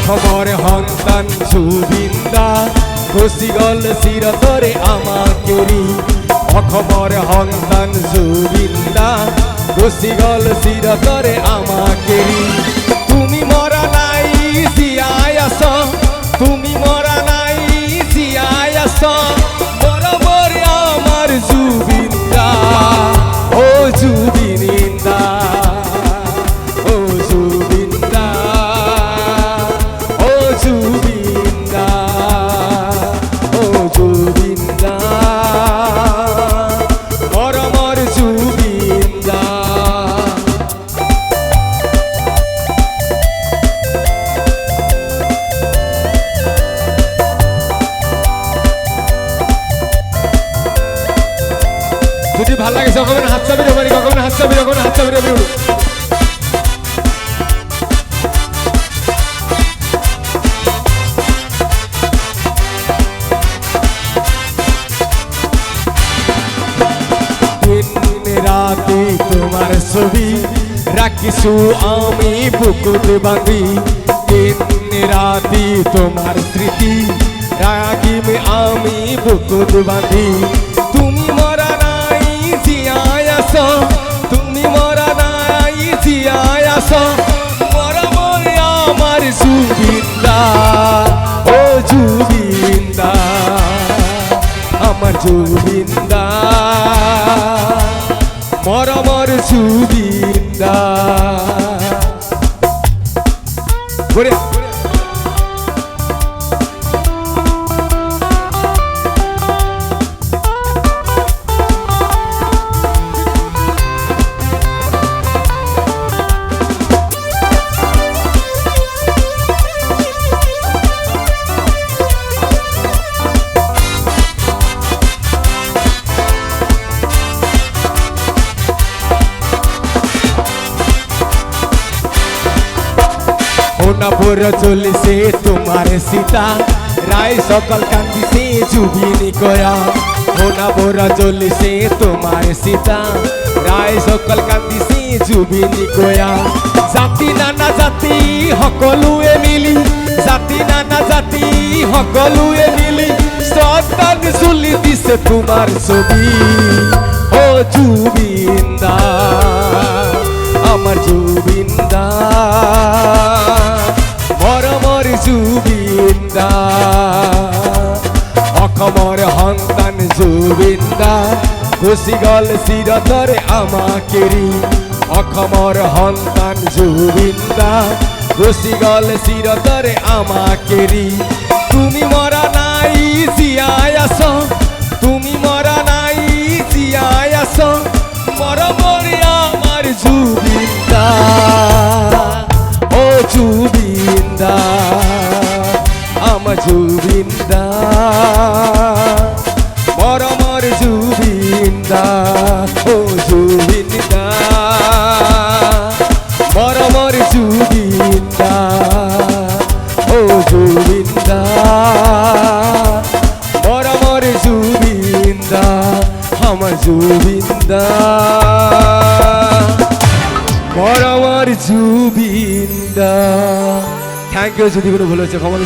অখমর সন্তান জুবিনদা গুচি গল চিৰতৰে আমাকেৰি অখমর সন্তান জুবিনদা গুচি গল চিৰতৰে আমাকেৰি তুমি মৰা নাই জীয়াই আছ তুমি মৰা নাই জীয়াই আছ বৰাবৰে আমাৰ জুবিনদা ও জুবিনদা ও জুবিনদা ও জুবিনদা ও জুবিনদা মৰমৰ জুবিনদা যদি ভাল লাগিছে অকমান হাত চাপি দিব পাৰি অকমান হাত চাপি দিব রাতে তোমার ছবি রাখিছো আমি বুকুত বাঁধি দিন রাতি তোমার স্মৃতি রাখিম আমি বুকুত বাঁধি তুমি মরা নাই জিয়াই আছ তুমি মরা নাই জিয়াই আছ বরাবর আমার জুবিনদা ও জুবিনদা আমার জুবিনদা মরমর জুবিনদা হোনাপুর চলিছে তোমার সীতা রায় সকল কান্দিছে জুবিনী কয়া হোনাপুর চলিছে তোমার সীতা রায় সকল কান্দিছে জুবিনী কয়া জাতি নানা জাতি সকলোৱে মিলি জাতি নানা জাতি সকলোৱে মিলি শ্ৰদ্ধাঞ্জলি দিছে তোমাৰ ছবি ও জুবিনদা আমার জুবিনদা মরমর জুবিনদা অখমর সন্তান জুবিনদা গুচি গল চিৰতৰে আমাকেৰি অখমর সন্তান জুবিনদা গুচি গল চিৰতৰে আমাকেৰি তুমি মৰা নাই জীয়াই আছ তুমি মৰা নাই জীয়াই আছ মৰমৰ আমার জুবিনদা ও জুবিনদা আমার জুবিনদা মরমর জুবিনদা ও জুবিনদা মরমর জুবিনদা ও জুবিনদা মরমর জুবিনদা আমার জুবিনদা মরমর জুবিনদা থ্যাংক ইউ যদি কোনো ভুল হচ্ছে ক্ষমা